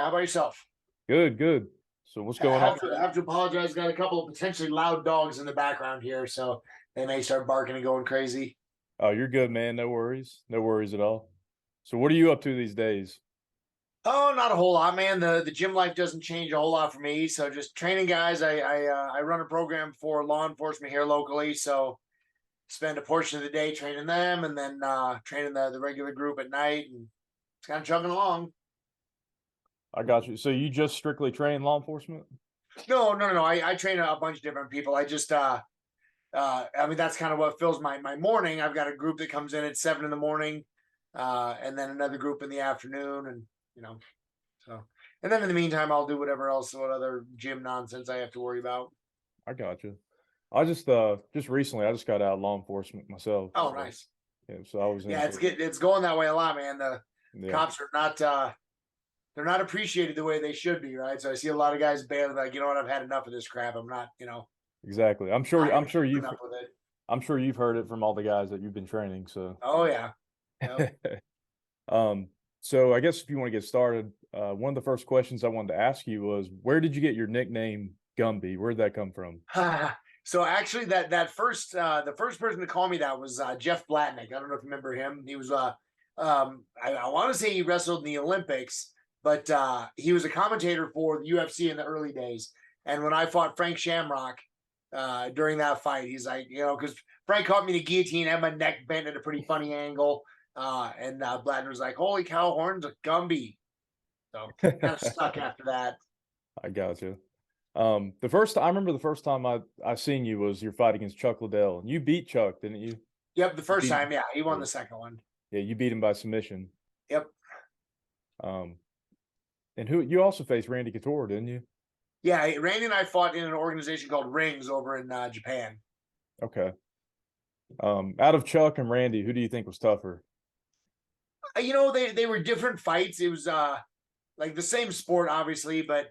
How about yourself? Good, good. So what's I going on? have to apologize. Got a couple of potentially loud dogs in the background here, so they may start barking and going crazy. Oh, you're good, man. No worries. No worries at all. So what are you up to these days? Oh, not a whole lot, man. The gym life doesn't change a whole lot for me. So just training guys. I run a program for law enforcement here locally, so spend a portion of the day training them, and then training the regular group at night, and it's kind of chugging along. I got you. So you just strictly train law enforcement? No. I train a bunch of different people. I mean, that's kind of what fills my morning. I've got a group that comes in at 7 in the morning, and then another group in the afternoon, and you know, so and then in the meantime, I'll do what other gym nonsense I have to worry about. I got you. I just recently I just got out of law enforcement myself. Oh, So nice. yeah, so I was in Yeah, for it's going that way a lot, man. The yeah, cops are not they're not appreciated the way they should be, right? So I see a lot of guys bail like, you know what, I've had enough of this crap. I'm not, exactly. I'm not sure going I'm to sure keep you've putting up with it. I'm sure you've heard it from all the guys that you've been training, so Oh yeah, yep. um so I guess if you want to get started, one of the first questions I wanted to ask you was where did you get your nickname Gumby? Where'd that come from? So actually, that first the first person to call me that was Jeff Blatnick. I don't know if you remember him. He was I want to say he wrestled in the Olympics, but he was a commentator for the UFC in the early days. And when I fought Frank Shamrock during that fight, he's like, because Frank caught me in a guillotine, had my neck bent at a pretty funny angle, and Blatnick was like, "Holy cow, Horn's a Gumby." So kind of stuck after that. I got you. I remember the first time I seen you was your fight against Chuck Liddell, and you beat Chuck, didn't you? Yep, the You first beat time, yeah, he won yeah, the second one. yeah, you beat him by submission. Yep. Um, and who you also faced Randy Couture, didn't you? Yeah, Randy and I fought in an organization called Rings over in Japan. Okay. Out of Chuck and Randy, who do you think was tougher? They were different fights. It was like the same sport, obviously, but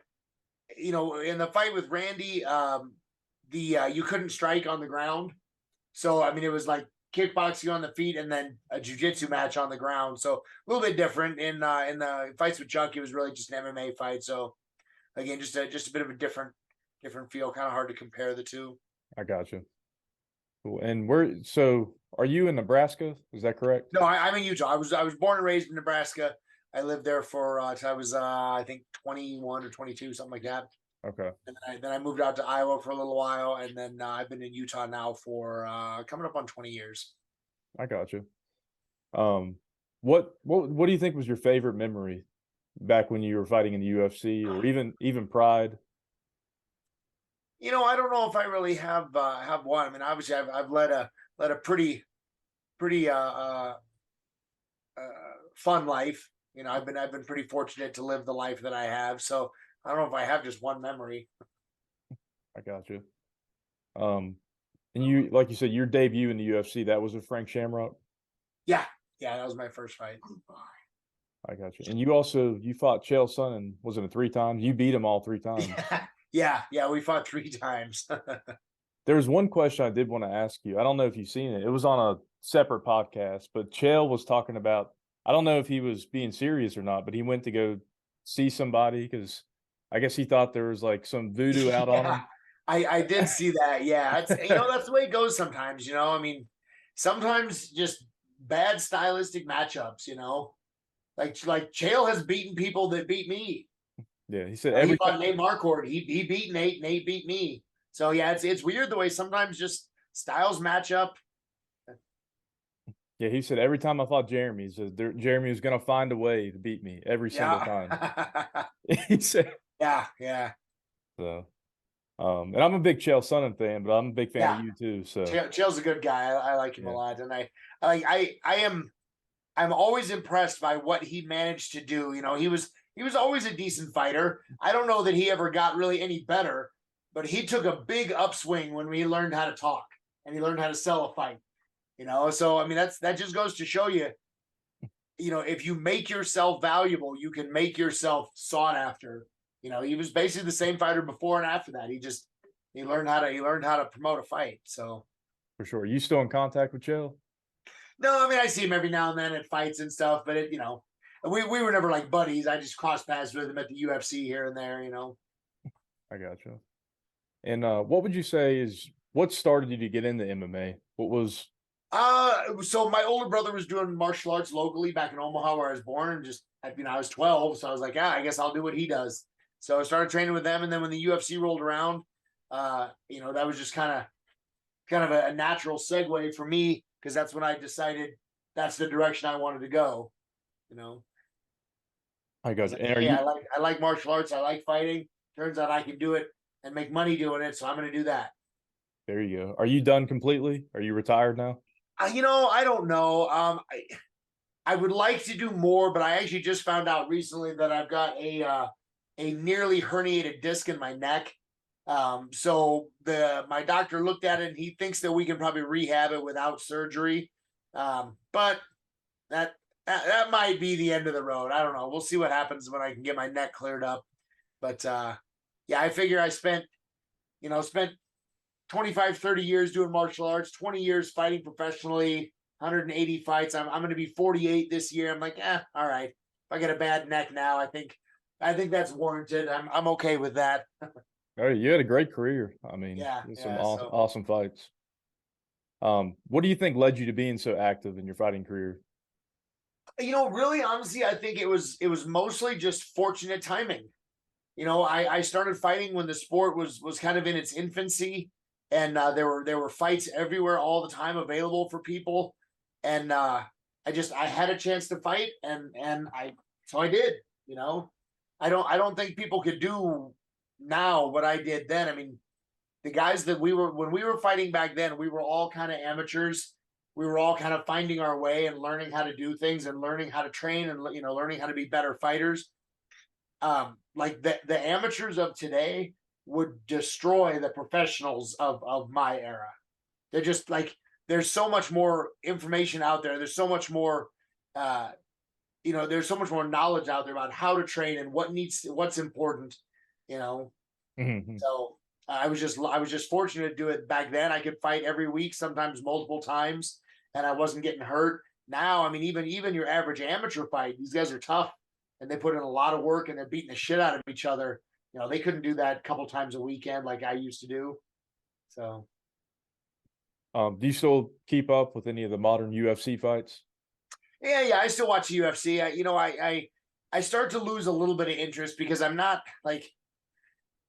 in the fight with Randy, the you couldn't strike on the ground. So I mean, it was like kickboxing on the feet and then a jujitsu match on the ground. So a little bit different. In the fights with Chuck, it was really just an MMA fight. So again, just a bit of a different feel. Kind of hard to compare the two. I got you. Cool. And so are you in Nebraska? Is that correct? No, I'm in Utah. I was born and raised in Nebraska. I lived there for till I was I think 21 or 22, something like that. Okay. And then I moved out to Iowa for a little while, and then I've been in Utah now for coming up on 20 years. I got you. Um, what do you think was your favorite memory back when you were fighting in the UFC or even Pride? I don't know if I really have one. I mean, obviously, I've led a pretty fun life. I've been pretty fortunate to live the life that I have. So I don't know if I have just one memory. I got you. Um, and you, like you said, your debut in the UFC, that was with Frank Shamrock. Yeah, yeah, that was my first fight. I got you. And you fought Chael Sonnen, wasn't it 3 times? You beat him all 3 times. Yeah. We fought 3 times. There was one question I did want to ask you. I don't know if you've seen it. It was on a separate podcast, but Chael was talking about, I don't know if he was being serious or not, but he went to go see somebody because I guess he thought there was like some voodoo out on Yeah, him. I did see that. Yeah, that's the way it goes sometimes. I mean, sometimes just bad stylistic matchups. Like Chael has beaten people that beat me. Yeah, he said He every fought time. Nate Marquardt. He beat Nate. Nate beat me. So yeah, it's weird the way sometimes just styles match up. Yeah, he said every time I fought Jeremy, he said Jeremy was going to find a way to beat me every single time. Yeah, He said yeah. so. And I'm a big Chael Sonnen fan, but I'm a big fan of Yeah. you too. So Chael's a good guy. I like him a yeah, lot, and I'm always impressed by what he managed to do. He was always a decent fighter. I don't know that he ever got really any better, but he took a big upswing when he learned how to talk and he learned how to sell a fight. So I mean that just goes to show you, if you make yourself valuable, you can make yourself sought after. He was basically the same fighter before and after that. He learned how to promote a fight. So for sure. You still in contact with Chael? no, I mean I see him every now and then at fights and stuff, but we were never like buddies. I just crossed paths with him at the UFC here and there, I gotcha. And what would you say is what started you to get into MMA? What was So my older brother was doing martial arts locally back in Omaha, where I was born, and just I was 12, so I was like, yeah, I guess I'll do what he does. So I started training with them, and then when the UFC rolled around, that was just kind of a natural segue for me because that's when I decided that's the direction I wanted to go. You know, I I was gotcha. like, And are hey, you I like martial arts, I like fighting. Turns out I can do it and make money doing it, so I'm going to do that. there you go. Are you done completely? Are you retired now? I don't know. I would like to do more, but I actually just found out recently that I've got a nearly herniated disc in my neck. So my doctor looked at it and he thinks that we can probably rehab it without surgery. But that, that might be the end of the road. I don't know. We'll see what happens when I can get my neck cleared up. But yeah, I figure I spent 25, 30 years doing martial arts, 20 years fighting professionally, 180 fights. I'm going to be 48 this year. I'm like, all right. If I get a bad neck now, I think that's warranted. I'm okay with that. Oh, you had a great career. I mean, Yeah, some yeah. So awesome fights. What do you think led you to being so active in your fighting career? really honestly, I think it was mostly just fortunate timing. I started fighting when the sport was kind of in its infancy, and there were fights everywhere all the time available for people, and I had a chance to fight, and I did. You know, I don't think people could do now what I did then. I mean, the guys that when we were fighting back then, we were all kind of amateurs. We were all kind of finding our way and learning how to do things and learning how to train and learning how to be better fighters. Like the amateurs of today would destroy the professionals of my era. They're just like there's so much more information out there. There's so much more uh there's so much more knowledge out there about how to train and what's important, you know. Mhm. So I was just fortunate to do it back then. I could fight every week, sometimes multiple times, and I wasn't getting hurt. Now, I mean, even your average amateur fight, these guys are tough and they put in a lot of work and they're beating the shit out of each other. They couldn't do that a couple times a weekend like I used to do. So Do you still keep up with any of the modern UFC fights? yeah, I still watch the UFC. I start to lose a little bit of interest because I'm not like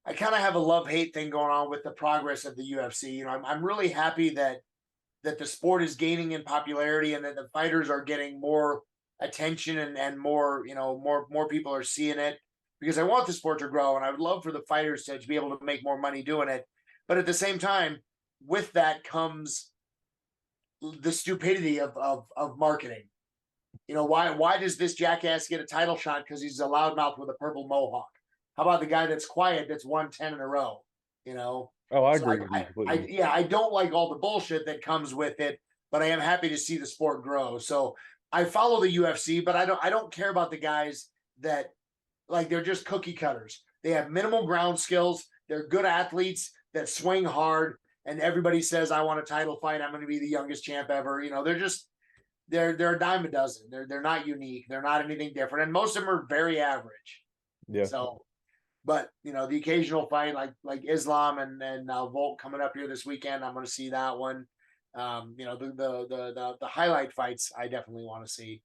I kind of have a love hate thing going on with the progress of the UFC. I'm really happy that the sport is gaining in popularity and that the fighters are getting more attention and more, more people are seeing it because I want the sport to grow and I would love for the fighters to be able to make more money doing it. But at the same time, with that comes the stupidity of marketing. Why does this jackass get a title shot because he's a loudmouth with a purple mohawk? How about the guy that's quiet that's won 10 in a row? You know, Oh, I so agree with you completely. yeah, I don't like all the bullshit that comes with it, but I am happy to see the sport grow. So I follow the UFC, but I don't care about the guys that like they're just cookie cutters. They have minimal ground skills. They're good athletes that swing hard, and everybody says, "I want a title fight. I'm going to be the youngest champ ever." They're a dime a dozen. They're not unique. They're not anything different, and most of them are very average. Yeah. So but the occasional fight like Islam and Volk coming up here this weekend, I'm going to see that one. The highlight fights I definitely want to see.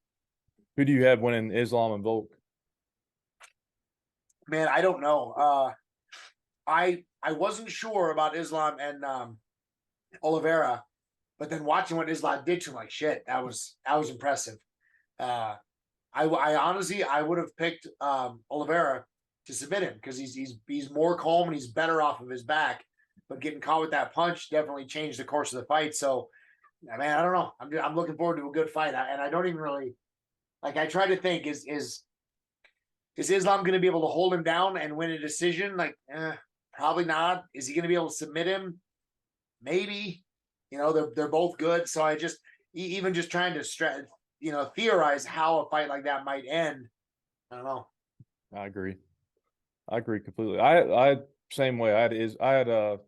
Who do you have winning Islam and Volk? Man, I don't know. I wasn't sure about Islam and Oliveira, but then watching what Islam did to him, like shit, that was impressive. Uh, I honestly I would have picked Oliveira to submit him because he's more calm and he's better off of his back. But getting caught with that punch definitely changed the course of the fight. So, man, I don't know. I'm looking forward to a good fight, and I don't even really like. I try to think is Islam going to be able to hold him down and win a decision? Like, probably not. Is he going to be able to submit him? Maybe. They're both good. So I just even just trying to theorize how a fight like that might end. I don't know. I agree. I agree completely. I same way. I had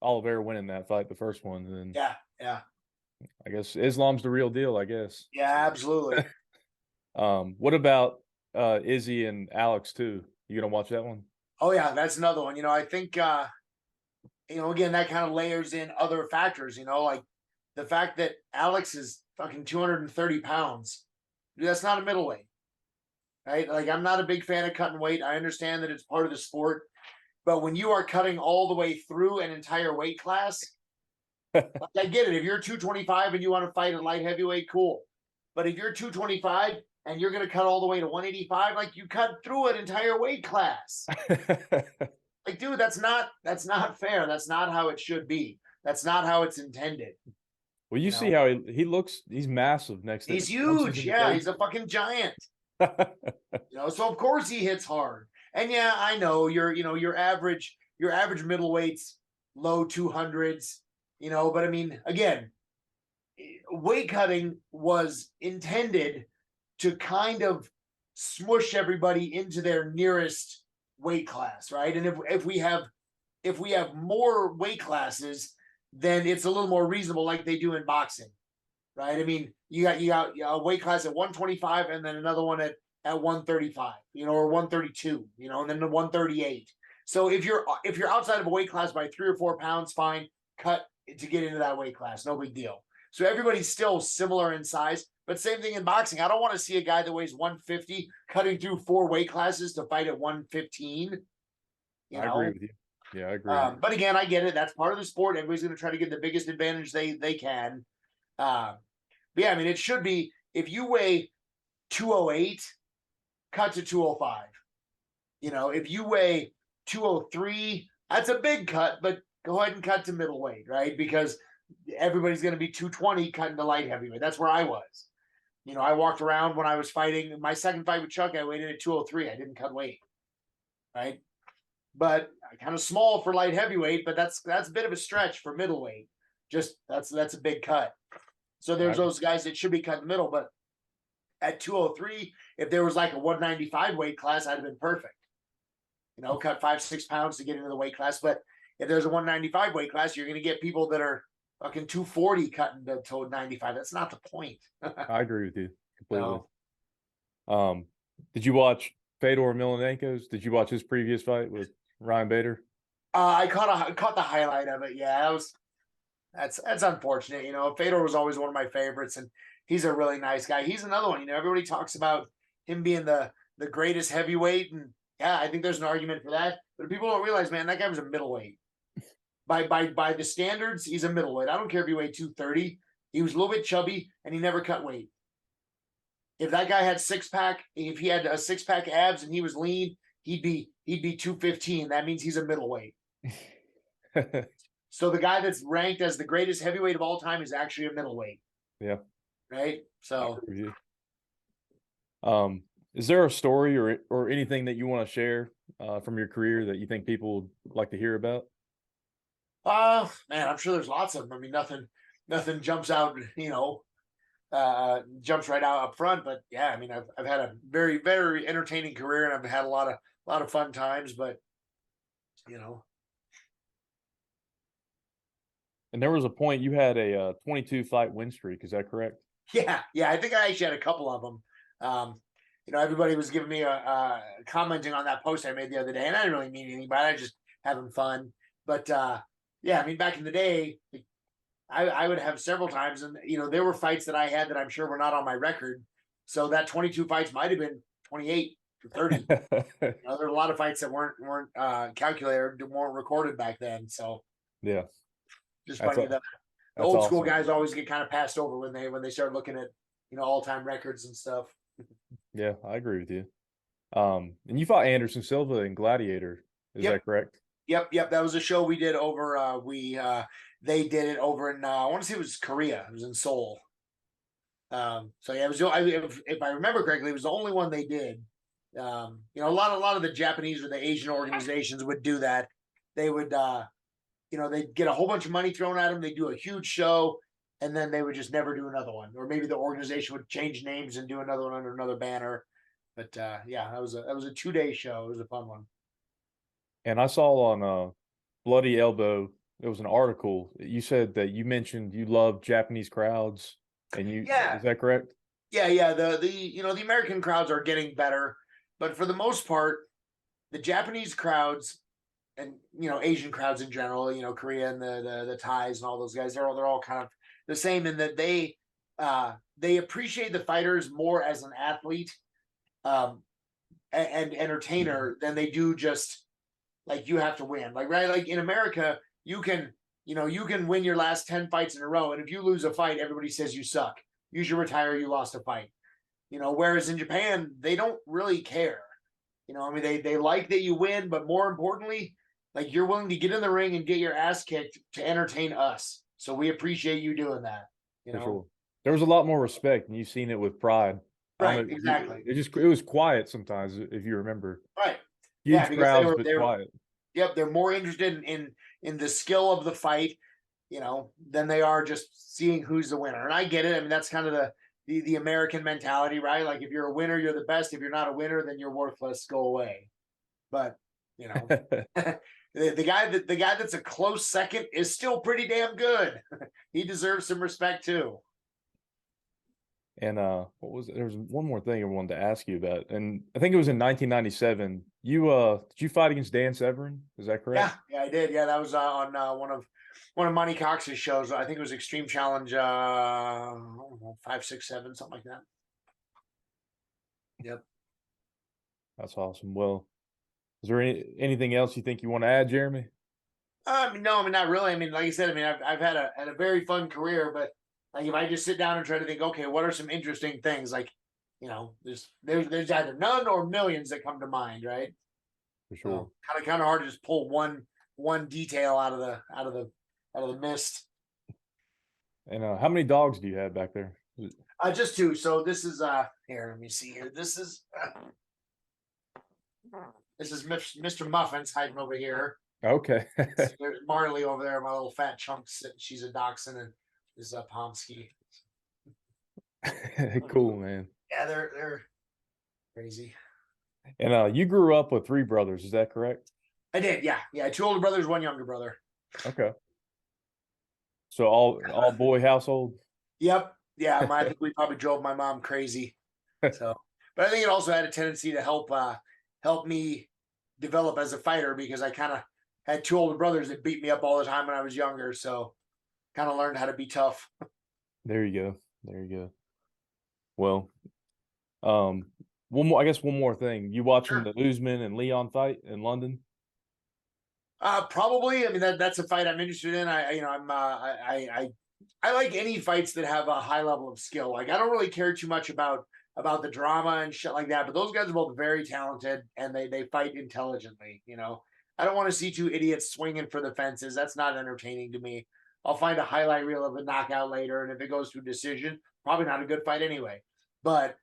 Oliveira winning that fight, the first one, and then Yeah, yeah, I guess Islam's the real deal, I guess. yeah, absolutely. What about Izzy and Alex too. You gonna watch that one? Oh yeah, that's another one. I think again, that kind of layers in other factors, like the fact that Alex is fucking 230 pounds. Dude, that's not a middleweight, right? Like, I'm not a big fan of cutting weight. I understand that it's part of the sport, but when you are cutting all the way through an entire weight class, like, I get it. If you're 225 and you want to fight at light heavyweight, cool. But if you're 225 and you're going to cut all the way to 185, like, you cut through an entire weight class. Like, dude, that's not fair. That's not how it should be. That's not how it's intended. Well, you see how he looks. He's massive next to He's punches huge. in the Yeah, face. he's a fucking giant. So of course he hits hard. And yeah, I know your average middleweights, low 200s, but I mean, again, weight cutting was intended to kind of smush everybody into their nearest weight class, right? And if we have more weight classes, then it's a little more reasonable, like they do in boxing, right? I mean, you got a weight class at 125 and then another one at 135, or 132, and then the 138. So if you're outside of a weight class by 3 or 4 pounds, fine, cut to get into that weight class, no big deal. So everybody's still similar in size, but same thing in boxing. I don't want to see a guy that weighs 150 cutting through 4 weight classes to fight at 115. I agree with you. Yeah, I agree. But again, I get it. That's part of the sport. Everybody's going to try to get the biggest advantage they can. But yeah, I mean, it should be, if you weigh 208, cut to 205. If you weigh 203, that's a big cut, but go ahead and cut to middleweight, right? Because everybody's going to be 220 cutting to light heavyweight. That's where I was. I walked around when I was fighting my second fight with Chuck. I weighed in at 203. I didn't cut weight, right? But kind of small for light heavyweight, but that's a bit of a stretch for middleweight. Just that's a big cut. So there's those guys that should be cut in the middle, but at 203, if there was like a 195 weight class, I'd have been perfect. Cut 5-6 pounds to get into the weight class. But if there's a 195 weight class, you're going to get people that are fucking 240 cutting to 95. That's not the point. I agree with you completely. No. Did you watch Fedor Emelianenko's? Did you watch his previous fight with Ryan Bader? I caught the highlight of it. Yeah, that's unfortunate. Fedor was always one of my favorites, and he's a really nice guy. He's another one. Everybody talks about him being the greatest heavyweight, and yeah, I think there's an argument for that. But people don't realize, man, that guy was a middleweight. By the standards, he's a middleweight. I don't care if he weighed 230. He was a little bit chubby, and he never cut weight. If that guy had if he had a 6-pack abs and he was lean, he'd be 215. That means he's a middleweight. So the guy that's ranked as the greatest heavyweight of all time is actually a middleweight. Yeah. Right. So, is there a story or anything that you want to share from your career that you think people would like to hear about? Man, I'm sure there's lots of them. I mean, nothing jumps out, jumps right out up front. But yeah, I mean, I've had a very, very entertaining career, and I've had a lot of fun times. But and there was a point you had a 22 fight win streak. Is that correct? Yeah. I think I actually had a couple of them. Everybody was giving me a commenting on that post I made the other day, and I didn't really mean anything by it. I just having fun. But yeah, I mean, back in the day, I would have several times, and there were fights that I had that I'm sure were not on my record. So that 22 fights might have been 28 to 30. There were a lot of fights that weren't calculated, weren't recorded back then. So yeah, just funny that the old school guys always get kind of passed over when they start looking at all-time records and stuff. Yeah, I agree with you. And you fought Anderson Silva in Gladiator. Is that correct? Yep. That was a show we did over. They did it over in. I want to say it was Korea. It was in Seoul. So yeah, it was. If I remember correctly, it was the only one they did. A lot of the Japanese or the Asian organizations would do that. They would, they'd get a whole bunch of money thrown at them. They'd do a huge show, and then they would just never do another one. Or maybe the organization would change names and do another one under another banner. But yeah, that was a 2-day show. It was a fun one. And I saw on Bloody Elbow, there was an article. You said that you mentioned you love Japanese crowds, and is that correct? Yeah. The American crowds are getting better. but for the most part, the Japanese crowds and Asian crowds in general, Korea and the Thais and all those guys, they're all kind of the same in that they appreciate the fighters more as an athlete and entertainer than they do just like you have to win. Like right, like in America, you can win your last 10 fights in a row, and if you lose a fight, everybody says you suck. You should retire. You lost a fight. Whereas in Japan, they don't really care. I mean, they like that you win, but more importantly, like you're willing to get in the ring and get your ass kicked to entertain us. So we appreciate you doing that. For sure. There was a lot more respect, and you've seen it with Pride. Right, exactly. It was quiet sometimes, if you remember. Right. Huge crowds, but quiet. Yep, they're more interested in the skill of the fight, than they are just seeing who's the winner. And I get it. I mean, that's kind of the American mentality, right? Like if you're a winner, you're the best. If you're not a winner, then you're worthless. Go away. But the guy that's a close second is still pretty damn good. He deserves some respect too. And what was it? There was one more thing I wanted to ask you about, and I think it was in 1997. You did you fight against Dan Severn? Is that correct? Yeah, I did. Yeah, that was on one of Monty Cox's shows. I think it was Extreme Challenge 5, 6, 7, something like that. Yep. That's awesome. Well, is there anything else you think you want to add, Jeremy? No, I mean not really. I mean, like I said, I mean I've had a very fun career, but like if I just sit down and try to think, okay, what are some interesting things? Like, there's either none or millions that come to mind, right? For sure. So, kind of hard to just pull one detail out of the mist. And how many dogs do you have back there? Just 2. So this is here. Let me see here. This is Mr. Muffins hiding over here. Okay. There's Marley over there, my little fat chunk. She's a dachshund, and this is a Pomsky. Cool, man. Yeah, they're crazy. And you grew up with 3 brothers, is that correct? I did, yeah. 2 older brothers, 1 younger brother. Okay. So all boy household? Yep. Yeah, I think we probably drove my mom crazy. So, but I think it also had a tendency to help me develop as a fighter, because I kind of had 2 older brothers that beat me up all the time when I was younger. So kind of learned how to be tough. There you go. Well, one more thing. You watching the Usman and Leon fight in London? Probably. I mean, that's a fight I'm interested in. I like any fights that have a high level of skill. Like I don't really care too much about the drama and shit like that. But those guys are both very talented, and they fight intelligently. I don't want to see 2 idiots swinging for the fences. That's not entertaining to me. I'll find a highlight reel of a knockout later, and if it goes to a decision, probably not a good fight anyway. But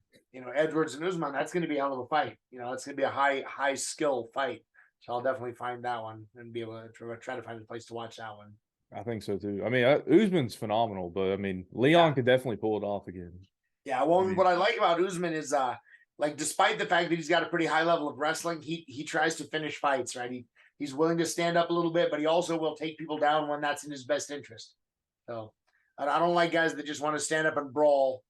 Edwards and Usman, that's going to be a hell of a fight. It's going to be a high skill fight. So I'll definitely find that one and be able to try to find a place to watch that one. I think so too. I mean, Usman's phenomenal, but I mean, Leon could definitely pull it off again. Yeah, well, what I like about Usman is like despite the fact that he's got a pretty high level of wrestling, he tries to finish fights, right? He's willing to stand up a little bit, but he also will take people down when that's in his best interest. So I don't like guys that just want to stand up and brawl.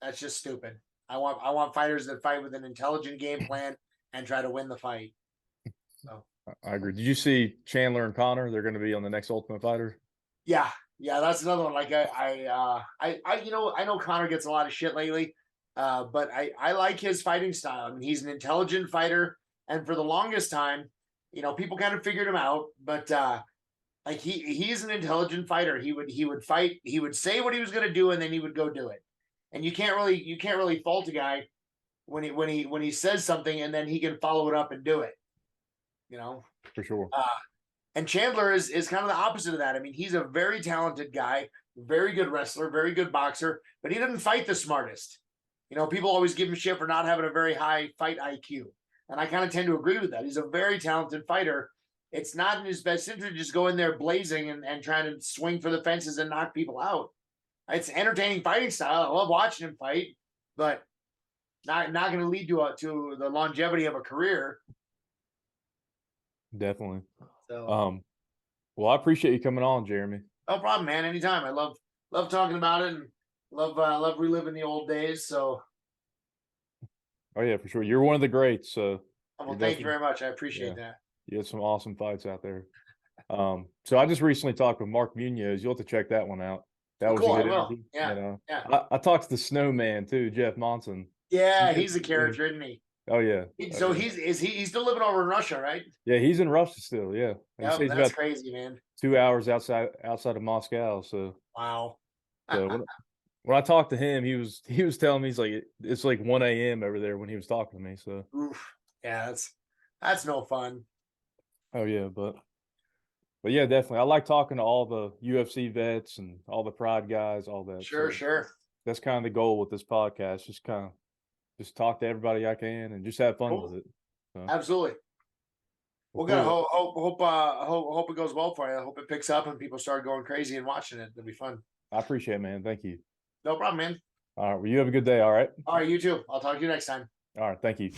That's just stupid. I want fighters that fight with an intelligent game plan and try to win the fight. So I agree. Did you see Chandler and Connor? They're going to be on the next Ultimate Fighter. Yeah, that's another one. Like I know Connor gets a lot of shit lately, but I like his fighting style. I mean, he's an intelligent fighter, and for the longest time, people kind of figured him out. But like he's an intelligent fighter. He would fight. He would say what he was going to do, and then he would go do it. And you can't really fault a guy when he says something and then he can follow it up and do it. For sure. And Chandler is kind of the opposite of that. I mean, he's a very talented guy, very good wrestler, very good boxer, but he doesn't fight the smartest. People always give him shit for not having a very high fight IQ. And I kind of tend to agree with that. He's a very talented fighter. It's not in his best interest to just go in there blazing and trying to swing for the fences and knock people out. It's an entertaining fighting style. I love watching him fight, but not going to lead to the longevity of a career. Definitely. So, well, I appreciate you coming on, Jeremy. No problem, man. Anytime. I love talking about it and love reliving the old days. So Oh yeah, for sure. You're one of the greats. So Well, you're thank you definitely, very much. I appreciate yeah, that. you had some awesome fights out there. So I just recently talked with Mark Munoz. You'll have to check that one out. That Oh, was a cool. I good will. interview. Yeah. Yeah. I talked to the Snowman too, Jeff Monson. Yeah. He's a character, isn't he? Oh yeah. Oh, So yeah. he's still living over in Russia, right? Yeah, he's in Russia still. Yeah, he Yep. says That's about crazy, man. 2 hours outside of Moscow. So Wow. when I talked to him, he was telling me he's like it's like 1 a.m. over there when he was talking to me. So Oof. Yeah, that's no fun. oh yeah, but yeah, definitely. I like talking to all the UFC vets and all the Pride guys, all that. Sure, So sure. that's kind of the goal with this podcast. Just talk to everybody I can and just have fun Cool. with it. So, Absolutely. well, We're gonna cool. hope it goes well for you. I hope it picks up and people start going crazy and watching it. It'll be fun. I appreciate it, man. Thank you. No problem, man. All right. Well, you have a good day. All right. All right, you too. I'll talk to you next time. All right. Thank you.